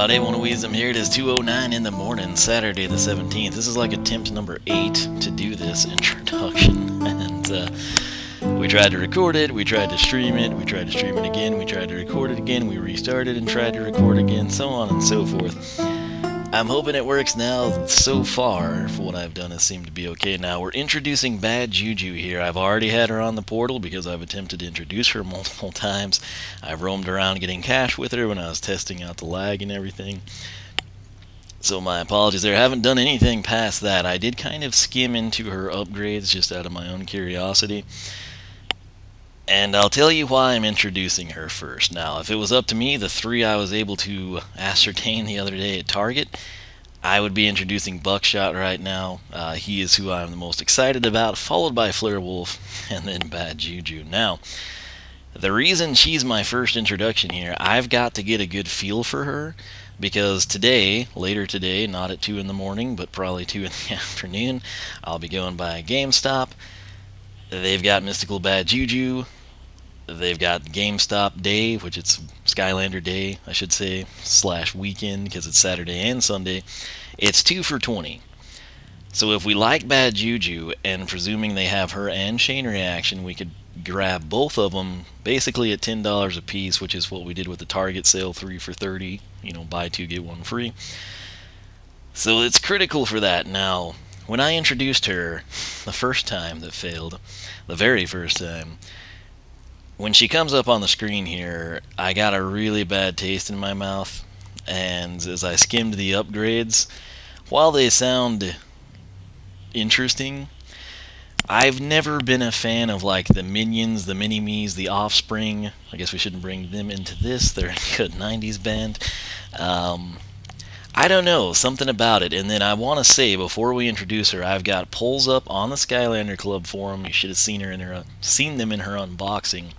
everybody, one of Wiisdom here. It is 2:09 in the morning, Saturday the 17th. This is like attempt number 8 to do this introduction, and we tried to record it, we tried to stream it, we tried to stream it again, we tried to record it again, we restarted and tried to record again, so on and so forth. I'm hoping it works now. So far, for what I've done, it seemed to be okay. Now, we're introducing Bad Juju here. I've already had her on the portal because I've attempted to introduce her multiple times. I've roamed around getting cash with her when I was testing out the lag and everything. So my apologies there. I haven't done anything past that. I did kind of skim into her upgrades just out of my own curiosity. And I'll tell you why I'm introducing her first. Now, if it was up to me, the 3 I was able to ascertain the other day at Target, I would be introducing Buckshot right now. He is who I'm the most excited about, followed by Flare Wolf, and then Bad Juju. Now, the reason she's my first introduction here, I've got to get a good feel for her, because today, later today, not at 2 in the morning, but probably 2 in the afternoon, I'll be going by GameStop. They've got Mystical Bad Juju. They've got GameStop Day, which it's Skylander Day, I should say, / weekend, because it's Saturday and Sunday. It's 2 for $20. So if we like Bad Juju, and presuming they have her and Chain Reaction, we could grab both of them basically at $10 a piece, which is what we did with the Target sale, 3 for $30. You know, buy 2, get 1 free. So it's critical for that. Now, when I introduced her the first time that failed, the very first time, when she comes up on the screen here, I got a really bad taste in my mouth, and as I skimmed the upgrades, while they sound interesting, I've never been a fan of like the minions, the mini-me's, the offspring. I guess we shouldn't bring them into this, they're a good 90s band. I don't know, something about it. And then I want to say, before we introduce her, I've got polls up on the Skylander Club forum. You should have seen them in her unboxing.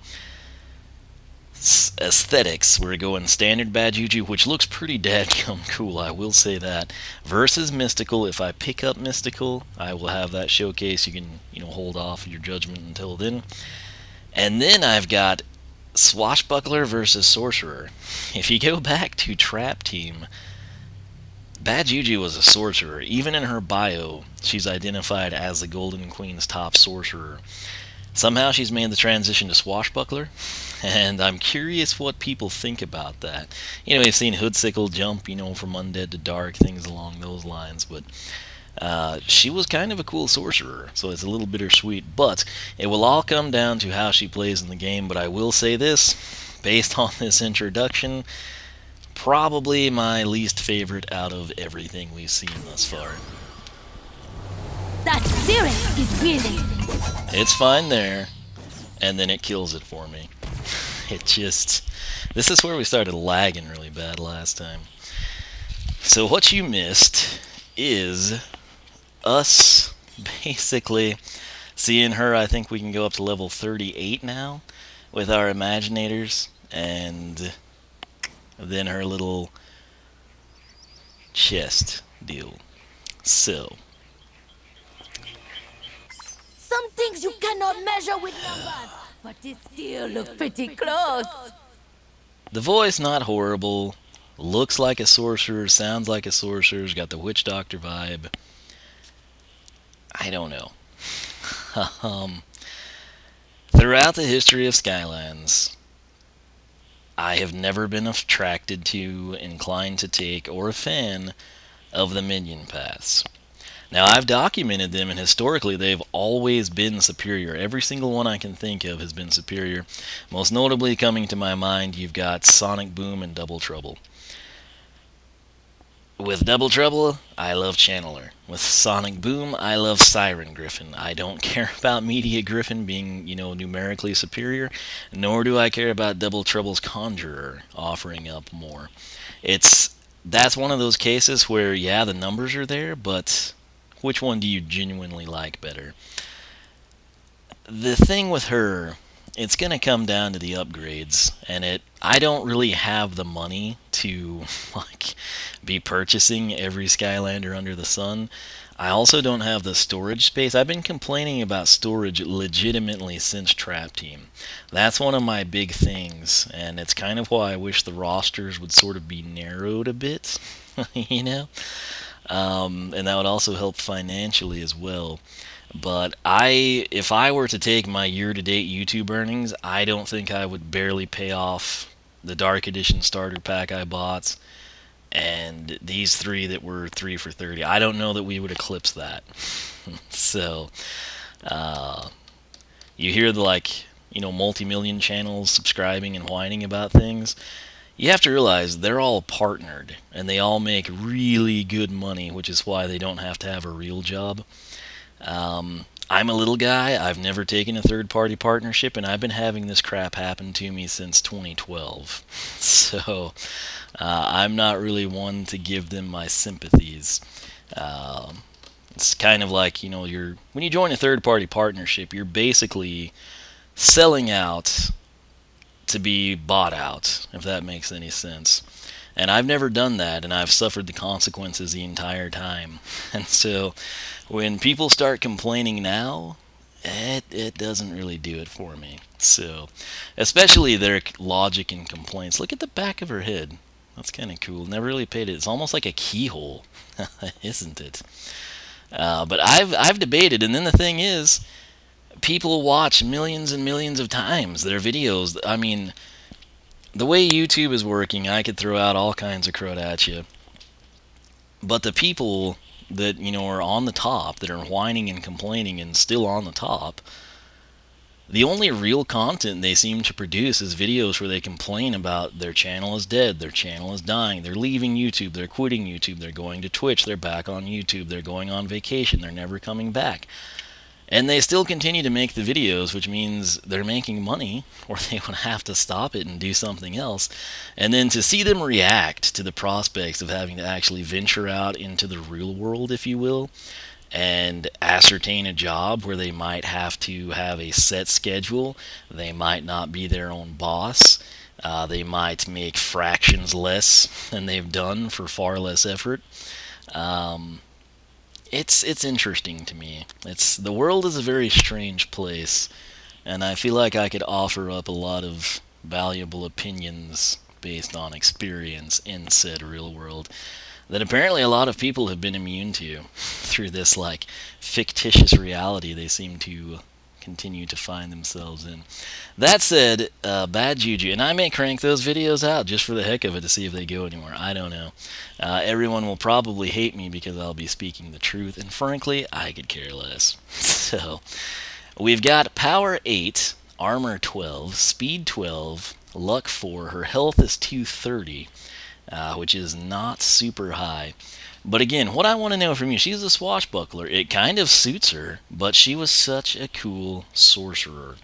Aesthetics, we're going standard Bad Juju, which looks pretty dadgum cool, I will say that, versus Mystical. If I pick up Mystical, I will have that showcase. You can, hold off your judgment until then. And then I've got Swashbuckler versus Sorcerer. If you go back to Trap Team, Bad Juju was a sorcerer. Even in her bio, she's identified as the Golden Queen's top sorcerer. Somehow she's made the transition to Swashbuckler, and I'm curious what people think about that. We've seen Hoodsickle jump, from undead to dark, things along those lines, but she was kind of a cool sorcerer, so it's a little bittersweet. But it will all come down to how she plays in the game. But I will say this, based on this introduction, probably my least favorite out of everything we've seen thus far. That spirit is willing. It's fine there, and then it kills it for me. This is where we started lagging really bad last time. So what you missed is us basically seeing her. I think we can go up to level 38 now with our Imaginators, and then her little chest deal. So, some things you cannot measure with numbers, but it still look pretty close. The voice, not horrible. Looks like a sorcerer, sounds like a sorcerer's got the witch doctor vibe. I don't know. Throughout the history of Skylands, I have never been attracted to, inclined to take, or a fan of the minion paths. Now, I've documented them, and historically they've always been superior. Every single one I can think of has been superior. Most notably, coming to my mind, you've got Sonic Boom and Double Trouble. With Double Trouble, I love Channeler. With Sonic Boom, I love Siren Griffin. I don't care about Media Griffin being, numerically superior, nor do I care about Double Trouble's Conjurer offering up more. That's one of those cases where, yeah, the numbers are there, but which one do you genuinely like better? The thing with her, it's going to come down to the upgrades, and I don't really have the money to be purchasing every Skylander under the sun. I also don't have the storage space. I've been complaining about storage legitimately since Trap Team. That's one of my big things, and it's kind of why I wish the rosters would sort of be narrowed a bit, you know? And that would also help financially as well. But if I were to take my year-to-date YouTube earnings, I don't think I would barely pay off the Dark Edition starter pack I bought, and these 3 that were 3 for 30. I don't know that we would eclipse that. So, you hear the multi-million channels subscribing and whining about things. You have to realize they're all partnered, and they all make really good money, which is why they don't have to have a real job. I'm a little guy. I've never taken a third-party partnership, and I've been having this crap happen to me since 2012. So, I'm not really one to give them my sympathies. It's kind of like, when you join a third-party partnership, you're basically selling out to be bought out, if that makes any sense. And I've never done that, and I've suffered the consequences the entire time. And so, when people start complaining now, it doesn't really do it for me. So, especially their logic and complaints. Look at the back of her head. That's kind of cool. Never really paid it. It's almost like a keyhole, isn't it? But I've debated, and then the thing is, people watch millions and millions of times their videos. I mean, the way YouTube is working, I could throw out all kinds of crud at you. But the people that, are on the top, that are whining and complaining and still on the top, the only real content they seem to produce is videos where they complain about their channel is dead, their channel is dying, they're leaving YouTube, they're quitting YouTube, they're going to Twitch, they're back on YouTube, they're going on vacation, they're never coming back. And they still continue to make the videos, which means they're making money, or they would have to stop it and do something else. And then to see them react to the prospects of having to actually venture out into the real world, if you will, and ascertain a job where they might have to have a set schedule, they might not be their own boss, they might make fractions less than they've done for far less effort. It's interesting to me. The world is a very strange place, and I feel like I could offer up a lot of valuable opinions based on experience in said real world that apparently a lot of people have been immune to through this fictitious reality they seem to continue to find themselves in. That said, Bad Juju, and I may crank those videos out just for the heck of it to see if they go anywhere. I don't know. Everyone will probably hate me because I'll be speaking the truth, and frankly, I could care less. So, we've got Power 8, Armor 12, Speed 12, Luck 4. Her health is 230, which is not super high. But again, what I want to know from you, she's a swashbuckler. It kind of suits her, but she was such a cool sorcerer.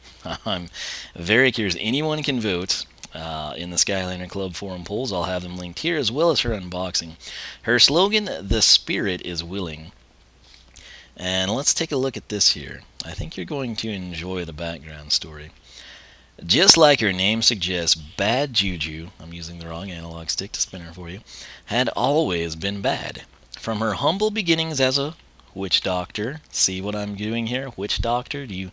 I'm very curious. Anyone can vote in the Skylander Club forum polls. I'll have them linked here, as well as her unboxing. Her slogan, "The Spirit is Willing." And let's take a look at this here. I think you're going to enjoy the background story. Just like her name suggests, Bad Juju, I'm using the wrong analog stick to spin her for you, had always been bad. From her humble beginnings as a witch doctor, see what I'm doing here? Witch doctor? Do you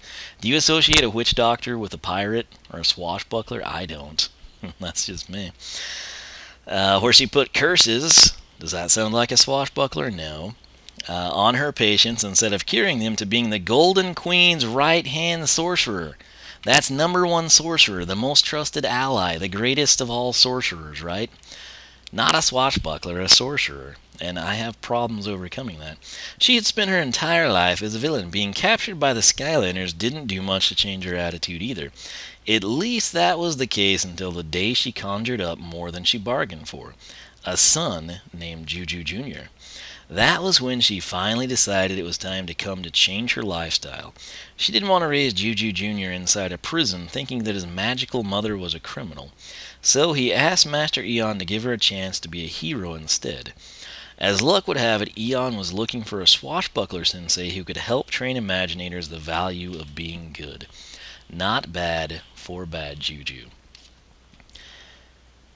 associate a witch doctor with a pirate or a swashbuckler? I don't. That's just me. Where she put curses, does that sound like a swashbuckler? No. On her patients instead of curing them, to being the Golden Queen's right-hand sorcerer. That's #1 sorcerer, the most trusted ally, the greatest of all sorcerers, right? Not a swashbuckler, a sorcerer, and I have problems overcoming that. She had spent her entire life as a villain. Being captured by the Skylanders didn't do much to change her attitude either. At least that was the case until the day she conjured up more than she bargained for, a son named Juju Jr. That was when she finally decided it was time to come to change her lifestyle. She didn't want to raise Juju Jr. inside a prison thinking that his magical mother was a criminal. So he asked Master Eon to give her a chance to be a hero instead. As luck would have it, Eon was looking for a swashbuckler sensei who could help train Imaginators the value of being good. Not bad for Bad Juju.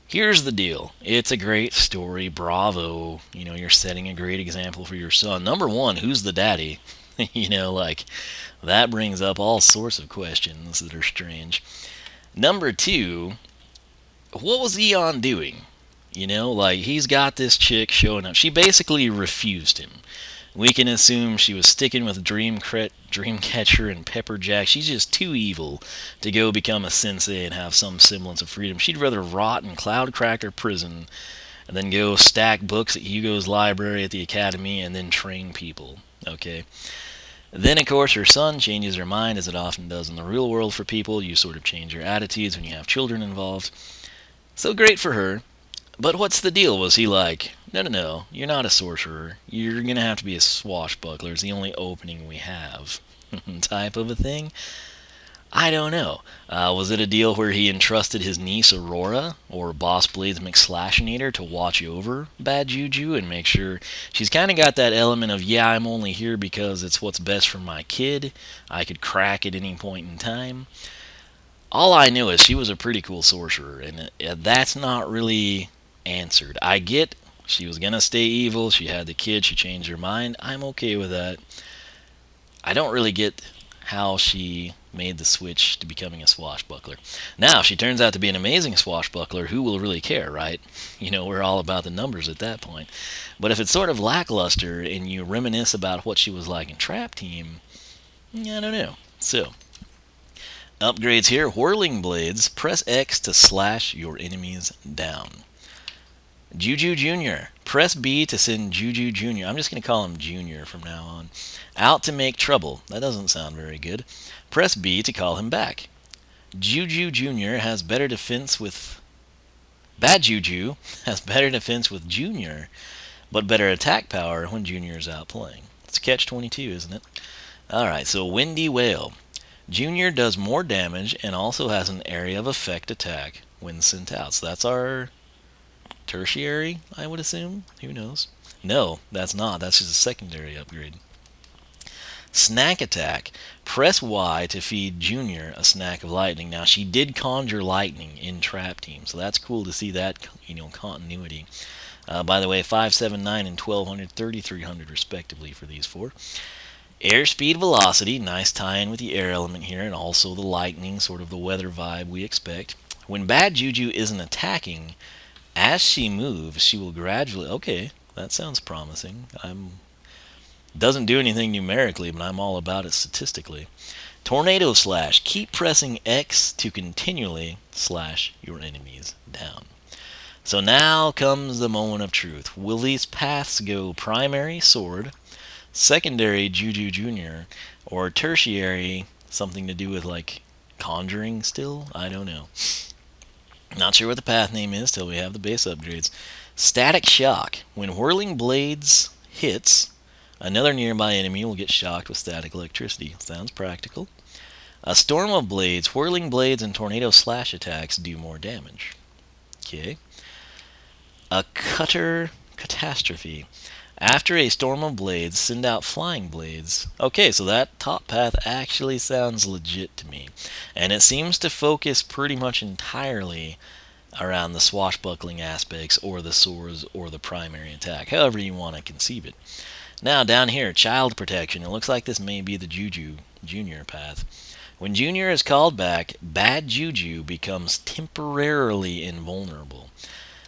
Here's the deal. It's a great story. Bravo. You're setting a great example for your son. Number one, who's the daddy? That brings up all sorts of questions that are strange. Number two, what was Eon doing? He's got this chick showing up. She basically refused him. We can assume she was sticking with Dreamcatcher and Pepperjack. She's just too evil to go become a sensei and have some semblance of freedom. She'd rather rot in Cloudcracker prison and then go stack books at Hugo's library at the academy and then train people. Okay? Then, of course, her son changes her mind, as it often does in the real world for people. You sort of change your attitudes when you have children involved. So great for her. But what's the deal? Was he like, no, you're not a sorcerer. You're going to have to be a swashbuckler. It's the only opening we have. Type of a thing? I don't know. Was it a deal where he entrusted his niece Aurora, or Boss Blade's McSlashinator, to watch over Bad Juju and make sure she's kind of got that element of, yeah, I'm only here because it's what's best for my kid. I could crack at any point in time. All I know is she was a pretty cool sorcerer, and that's not really answered. I get she was going to stay evil. She had the kid. She changed her mind. I'm okay with that. I don't really get how she made the switch to becoming a swashbuckler. Now, if she turns out to be an amazing swashbuckler, who will really care, right? We're all about the numbers at that point. But if it's sort of lackluster and you reminisce about what she was like in Trap Team, I don't know. So, upgrades here. Whirling blades. Press X to slash your enemies down. Juju Jr. Press B to send Juju Jr. I'm just going to call him Junior from now on. Out to make trouble. That doesn't sound very good. Press B to call him back. Juju Jr. has better defense with... Bad Juju has better defense with Junior, but better attack power when Junior is out playing. It's catch-22, isn't it? Alright, so Windy Whale. Junior does more damage and also has an area of effect attack when sent out. So that's our tertiary, I would assume. Who knows? No, that's not. That's just a secondary upgrade. Snack attack. Press Y to feed Junior a snack of lightning. Now, she did conjure lightning in Trap Team, so that's cool to see that, continuity. By the way, 579 and 1200, 3300 respectively for these four. Airspeed velocity. Nice tie-in with the air element here, and also the lightning, sort of the weather vibe we expect. When Bad Juju isn't attacking, as she moves, she will gradually... Okay, that sounds promising. Doesn't do anything numerically, but I'm all about it statistically. Tornado Slash. Keep pressing X to continually slash your enemies down. So now comes the moment of truth. Will these paths go primary, sword, secondary, Juju Jr., or tertiary, something to do with, conjuring still? I don't know. Not sure what the path name is till we have the base upgrades. Static Shock. When Whirling Blades hits, another nearby enemy will get shocked with static electricity. Sounds practical. A Storm of Blades. Whirling Blades and Tornado Slash attacks do more damage. Okay. A Cutter Catastrophe. After a Storm of Blades, send out Flying Blades. Okay, so that top path actually sounds legit to me. And it seems to focus pretty much entirely around the swashbuckling aspects, or the swords, or the primary attack. However you want to conceive it. Now, down here, Child Protection. It looks like this may be the Juju Junior path. When Junior is called back, Bad Juju becomes temporarily invulnerable.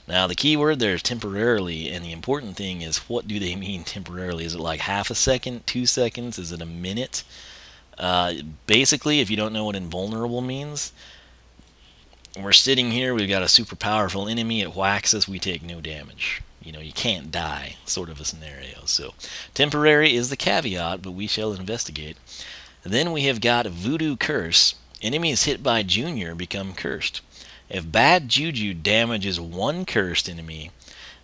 Now, the key word there is temporarily, and the important thing is, what do they mean temporarily? Is it like half a second, 2 seconds? Is it a minute? Basically, if you don't know what invulnerable means, we're sitting here, we've got a super powerful enemy, it whacks us, we take no damage. You can't die, sort of a scenario. So, temporary is the caveat, but we shall investigate. Then we have got Voodoo Curse. Enemies hit by Junior become cursed. If Bad Juju damages one cursed enemy,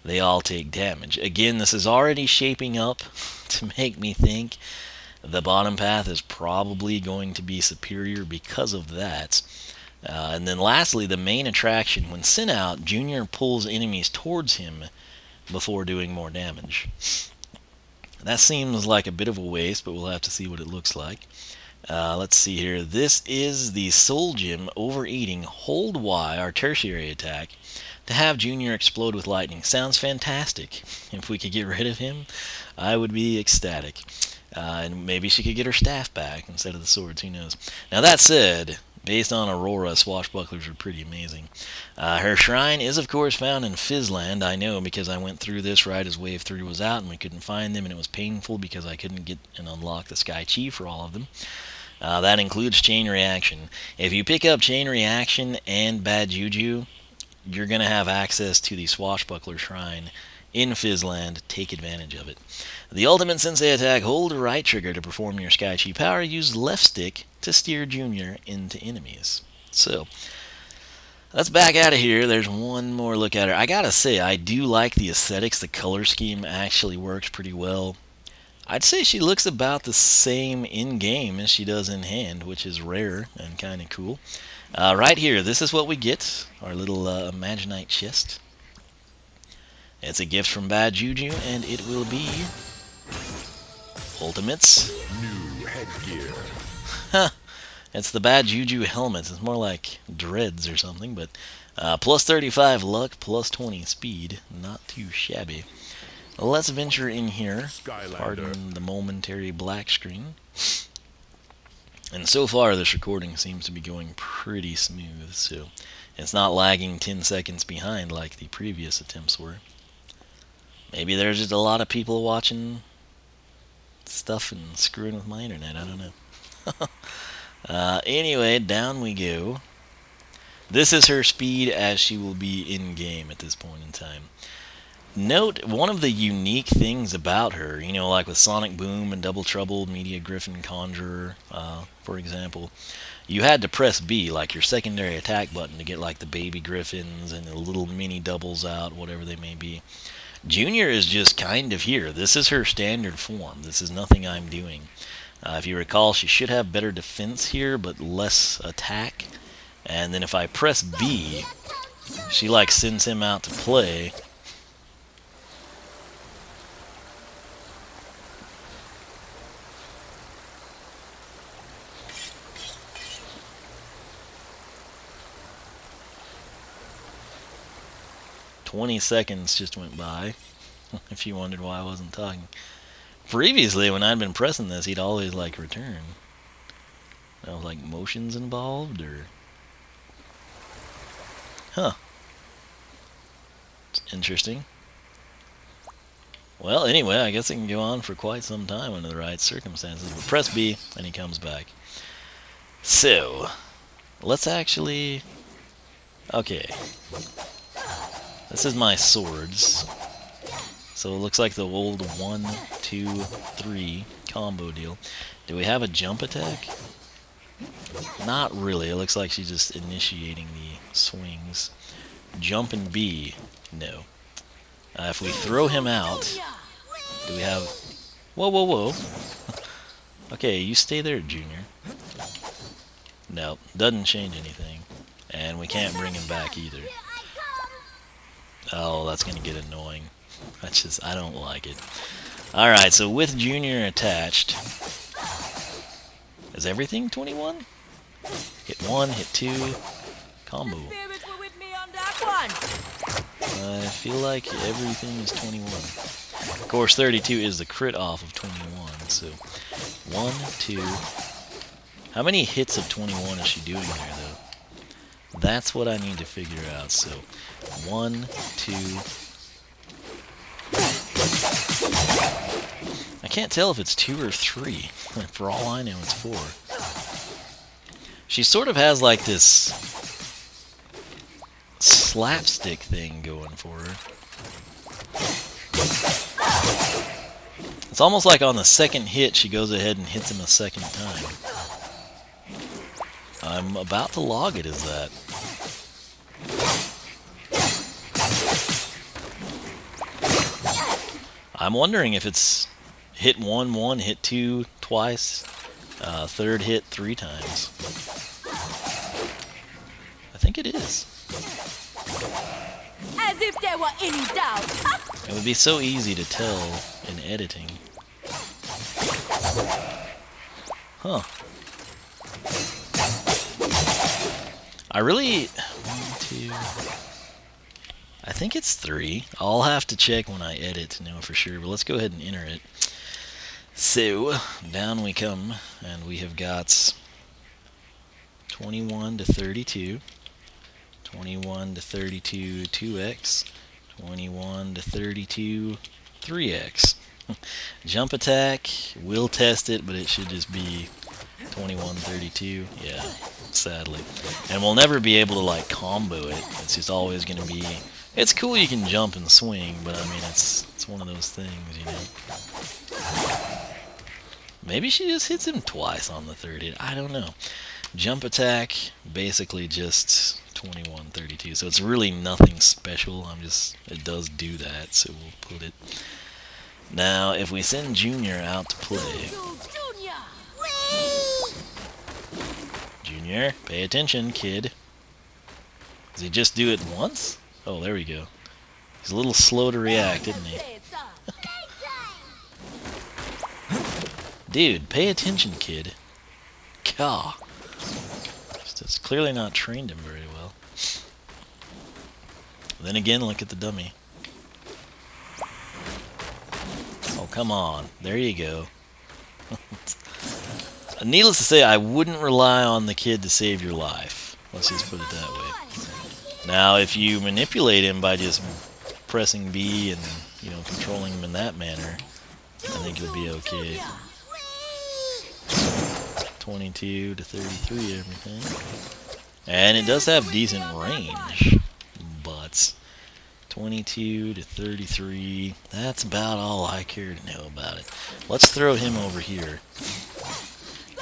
they all take damage. Again, this is already shaping up to make me think the bottom path is probably going to be superior because of that. And then lastly, the main attraction. When sent out, Junior pulls enemies towards him before doing more damage. That seems like a bit of a waste, but we'll have to see what it looks like. Let's see here. This is the Soul Gem Overeating Hold Y, our tertiary attack, to have Junior explode with lightning. Sounds fantastic. If we could get rid of him, I would be ecstatic. And maybe she could get her staff back instead of the swords, who knows. Now that said, based on Aurora, swashbucklers are pretty amazing. Her shrine is of course found in Fizzland. I know because I went through this right as Wave 3 was out and we couldn't find them, and it was painful because I couldn't get and unlock the Sky Chi for all of them. That includes Chain Reaction. If you pick up Chain Reaction and Bad Juju, you're going to have access to the Swashbuckler Shrine in Fizzland. Take advantage of it. The Ultimate Sensei attack, hold right trigger to perform your Sky Chi power. Use left stick to steer Junior into enemies. So, let's back out of here. There's one more look at her. I gotta say, I do like the aesthetics. The color scheme actually works pretty well. I'd say she looks about the same in-game as she does in hand, which is rare and kind of cool. Right here, this is what we get, our little Imaginite chest. It's a gift from Bad Juju, and it will be Ultimates. New headgear. Huh. It's the Bad Juju helmet. It's more like dreads or something, but plus 35 luck, plus 20 speed. Not too shabby. Let's venture in here. Pardon the momentary black screen. And so far, this recording seems to be going pretty smooth, so it's not lagging 10 seconds behind like the previous attempts were. Maybe there's just a lot of people watching stuff and screwing with my internet. I don't know. Anyway, down we go. This is her speed as she will be in-game at this point in time. Note one of the unique things about her, you know, like with Sonic Boom and Double Trouble, Media Griffin, Conjurer, for example, you had to press B, like your secondary attack button, to get like the baby griffins and the little mini doubles out, whatever they may be. Junior is just kind of here. This is her standard form. This is nothing I'm doing. If you recall, she should have better defense here, but less attack. And then if I press B, she like sends him out to play. "20 seconds just went by," if you wondered why I wasn't talking. Previously, when I'd been pressing this, he'd always, like, return. There was, like, motions involved, or... Huh. It's interesting. Well, anyway, I guess it can go on for quite some time under the right circumstances. But press B, and he comes back. So, let's actually... Okay. This is my swords. So it looks like the old 1, 2, 3 combo deal. Do we have a jump attack? Not really. It looks like she's just initiating the swings. Jump and B. No. If we throw him out, do we have... Whoa, whoa, whoa. Okay, you stay there, Junior. No, doesn't change anything. And we can't bring him back either. Oh, that's going to get annoying. I don't like it. Alright, so with Junior attached, is everything 21? Hit 1, hit 2, combo. I feel like everything is 21. Of course, 32 is the crit off of 21, so 1, 2. How many hits of 21 is she doing there, though? That's what I need to figure out, so 1, 2... I can't tell if it's 2 or 3. For all I know, it's 4. She sort of has like this slapstick thing going for her. It's almost like on the second hit, she goes ahead and hits him a second time. I'm about to log it as that. I'm wondering if it's hit 1, 1, hit 2 twice, third hit 3 times. I think it is. As if there were any doubt. It would be so easy to tell in editing. Huh. I really... 1, 2... I think it's 3. I'll have to check when I edit to know for sure, but let's go ahead and enter it. So, down we come, and we have got 21 to 32, 21 to 32 2x, 21 to 32 3x. Jump attack, we'll test it, but it should just be 2132, yeah, sadly. And we'll never be able to like combo it. It's just always going to be... It's cool you can jump and swing, but I mean, it's one of those things, you know. Maybe she just hits him twice on the third hit, I don't know. Jump attack, basically just 2132, so it's really nothing special. It does do that, so we'll put it. Now, if we send Junior out to play... Junior, pay attention, kid. Does he just do it once? Oh, there we go. He's a little slow to react, isn't he? Dude, pay attention, kid. Caw. It's clearly not trained him very well. Then again, look at the dummy. Oh, come on. There you go. Needless to say, I wouldn't rely on the kid to save your life. Let's just put it that way. Now, if you manipulate him by just pressing B and, you know, controlling him in that manner, I think it'll be okay. 22 to 33, everything. And it does have decent range, but 22 to 33, that's about all I care to know about it. Let's throw him over here.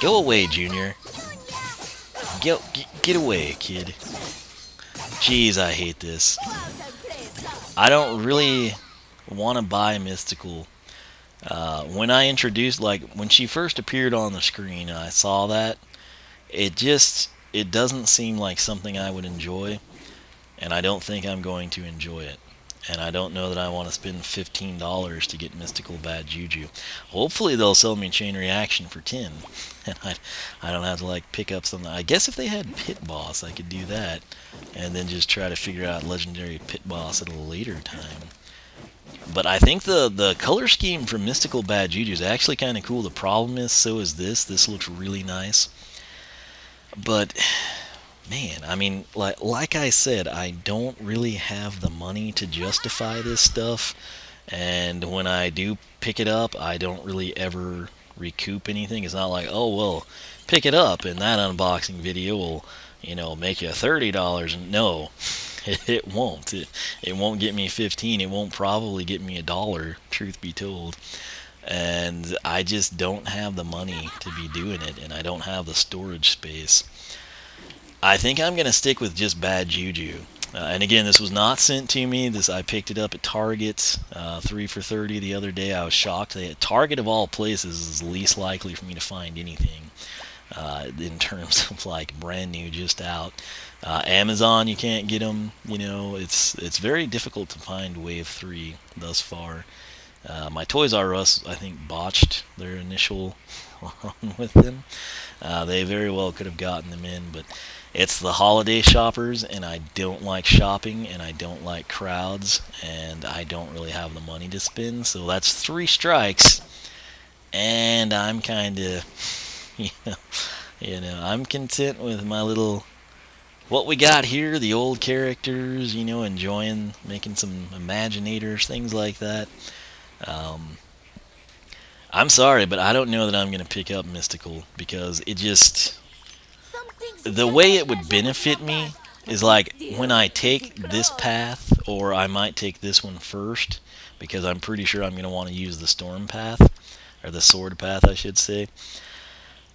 Go away, Junior. Get away, kid. Jeez, I hate this. I don't really want to buy Mystical. When I introduced, like, when she first appeared on the screen and I saw that, it doesn't seem like something I would enjoy, and I don't think I'm going to enjoy it. And I don't know that I want to spend $15 to get Mystical Bad Juju. Hopefully they'll sell me Chain Reaction for 10, and I don't have to like pick up something. I guess if they had Pit Boss, I could do that, and then just try to figure out Legendary Pit Boss at a later time. But I think the color scheme for Mystical Bad Juju is actually kind of cool. The problem is, so is this. This looks really nice. But... man, I mean, like I said, I don't really have the money to justify this stuff, and when I do pick it up, I don't really ever recoup anything. It's not like, oh, well, pick it up, and that unboxing video will, you know, make you $30. No, it won't. It won't get me 15. It won't probably get me $1, truth be told. And I just don't have the money to be doing it, and I don't have the storage space. I think I'm going to stick with just Bad Juju. And again, this was not sent to me. I picked it up at Target, 3 for $30 the other day. I was shocked. Target, of all places, is least likely for me to find anything in terms of like brand new, just out. Amazon, you can't get them. You know, it's very difficult to find Wave 3 thus far. My Toys R Us, I think, botched their initial run with them. They very well could have gotten them in, but it's the holiday shoppers, and I don't like shopping, and I don't like crowds, and I don't really have the money to spend, so that's 3 strikes, and I'm kind of, you know, I'm content with my little, what we got here, the old characters, you know, enjoying making some Imaginators, things like that. I'm sorry, but I don't know that I'm going to pick up Mystical, because it just... the way it would benefit me is like when I take this path, or I might take this one first, because I'm pretty sure I'm going to want to use the storm path, or the sword path I should say.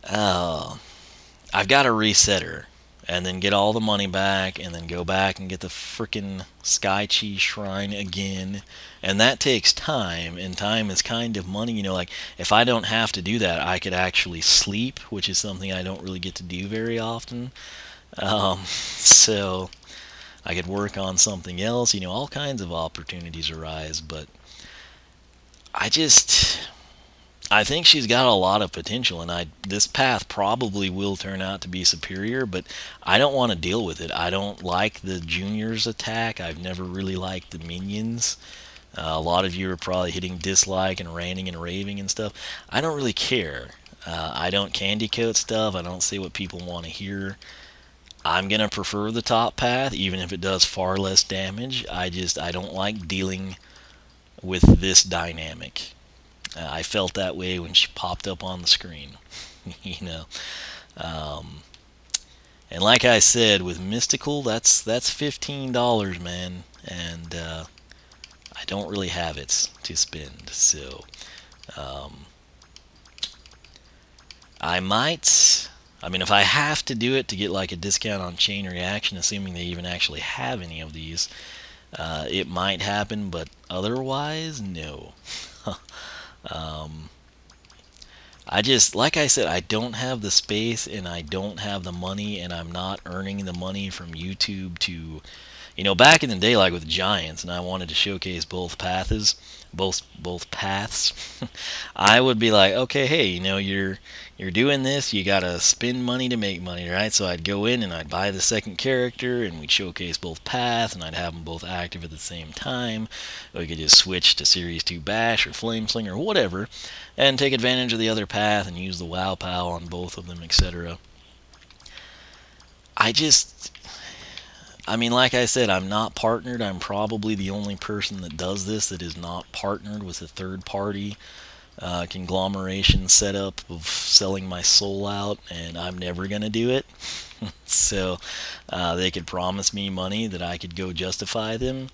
I've got to reset her, and then get all the money back, and then go back and get the frickin' Sky Chi Shrine again, and that takes time, and time is kind of money, you know, like, if I don't have to do that, I could actually sleep, which is something I don't really get to do very often, so I could work on something else, you know, all kinds of opportunities arise, but I just... I think she's got a lot of potential, and this path probably will turn out to be superior, but I don't want to deal with it. I don't like the juniors attack. I've never really liked the minions. A lot of you are probably hitting dislike and ranting and raving and stuff. I don't really care. I don't candy coat stuff. I don't say what people want to hear. I'm going to prefer the top path, even if it does far less damage. I don't like dealing with this dynamic. I felt that way when she popped up on the screen. you know. And like I said, with Mystical, that's $15, man. And I don't really have it to spend. So I might... I mean, if I have to do it to get like a discount on Chain Reaction, assuming they even actually have any of these, it might happen, but otherwise, no. I just, like I said, I don't have the space and I don't have the money, and I'm not earning the money from YouTube to, back in the day, like with Giants, and I wanted to showcase both paths, both paths. I would be like, okay, hey, you're doing this, you gotta spend money to make money, right? So I'd go in and I'd buy the second character, and we'd showcase both paths, and I'd have them both active at the same time. We could just switch to Series 2 Bash or Flame Slinger or whatever, and take advantage of the other path and use the Wow Pow on both of them, etc. I mean, like I said, I'm not partnered. I'm probably the only person that does this that is not partnered with a third-party conglomeration setup of selling my soul out, and I'm never going to do it. So they could promise me money that I could go justify them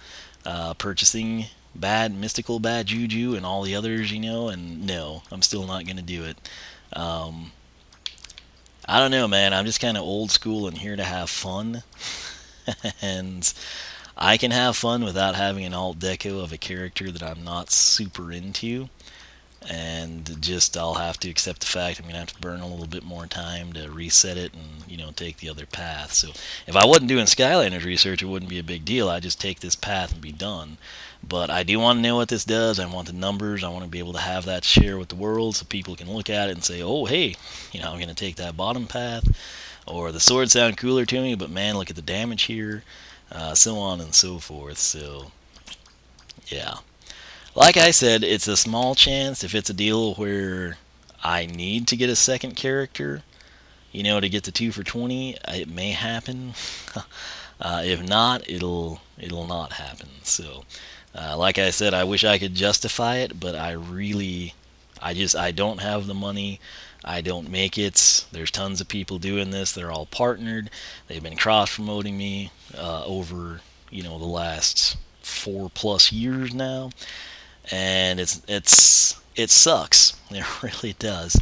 purchasing Mystical Bad Juju and all the others, and no, I'm still not going to do it. I don't know, man. I'm just kind of old school and here to have fun. And I can have fun without having an alt deco of a character that I'm not super into. And just I'll have to accept the fact I'm going to have to burn a little bit more time to reset it and, take the other path. So if I wasn't doing Skylanders research, it wouldn't be a big deal. I'd just take this path and be done. But I do want to know what this does. I want the numbers. I want to be able to have that share with the world so people can look at it and say, oh, hey, I'm going to take that bottom path. Or the swords sound cooler to me, but man, look at the damage here. So on and so forth. So, yeah. Like I said, it's a small chance if it's a deal where I need to get a second character, to get the 2 for $20. It may happen. If not, it'll not happen. So, like I said, I wish I could justify it, but I don't have the money. I don't make it. There's tons of people doing this. They're all partnered. They've been cross-promoting me over, the last 4+ years now. And it sucks. It really does,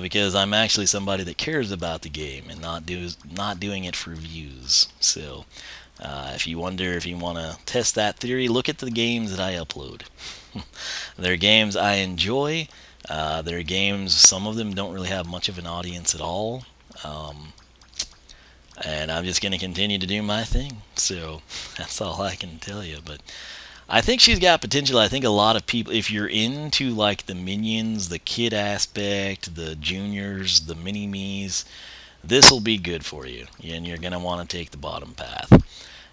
because I'm actually somebody that cares about the game and not doing it for views. So, if you want to test that theory, look at the games that I upload. They're games I enjoy. They're games. Some of them don't really have much of an audience at all. And I'm just going to continue to do my thing. So that's all I can tell you. But I think she's got potential. I think a lot of people, if you're into like the minions, the kid aspect, the juniors, the mini-me's, this will be good for you. And you're going to want to take the bottom path.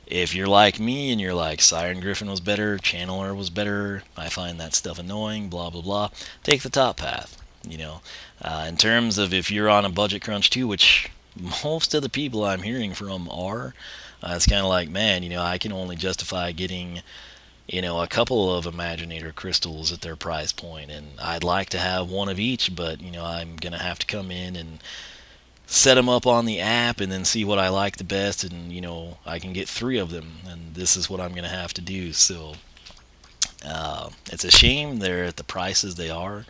If you're like me and you're like, Siren Griffin was better, Channeler was better, I find that stuff annoying, blah, blah, blah, take the top path. In terms of if you're on a budget crunch too, which most of the people I'm hearing from are, it's kind of like, man, I can only justify getting a couple of Imaginator crystals at their price point, and I'd like to have one of each, but I'm gonna have to come in and set them up on the app and then see what I like the best, and I can get 3 of them, and this is what I'm gonna have to do. So it's a shame they're at the prices they are.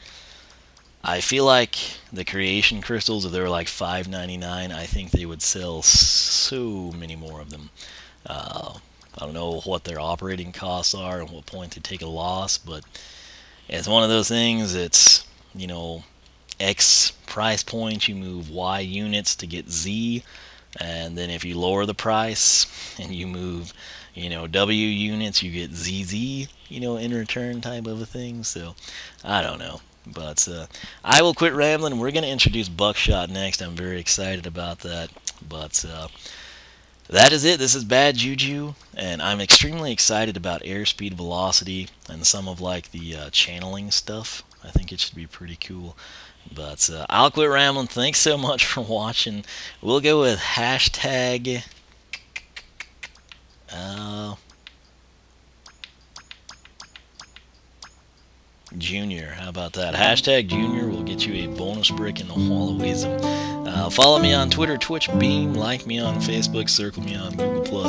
I feel like the creation crystals, if they were like $5.99, I think they would sell so many more of them. I don't know what their operating costs are and what point they take a loss, but it's one of those things. It's, X price points, you move Y units to get Z, and then if you lower the price and you move, W units, you get ZZ, in return type of a thing. So, I don't know. But I will quit rambling. We're going to introduce Buckshot next. I'm very excited about that. But that is it. This is Bad Juju, and I'm extremely excited about airspeed, velocity, and some of like the channeling stuff. I think it should be pretty cool. But I'll quit rambling. Thanks so much for watching. We'll go with hashtag Junior. How about that? Hashtag Junior will get you a bonus brick in the Wall of Wiisdom. Follow me on Twitter, Twitch, Beam. Like me on Facebook. Circle me on Google+.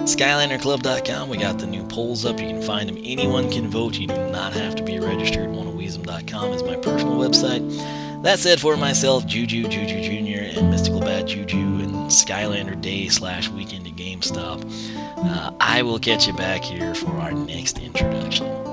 SkylanderClub.com. We got the new polls up. You can find them. Anyone can vote. You do not have to be registered. WHIRLING.com is my personal website. That said, for myself, Juju, Juju Jr., and Mystical Bad Juju, and Skylander Day/weekend at GameStop, I will catch you back here for our next introduction.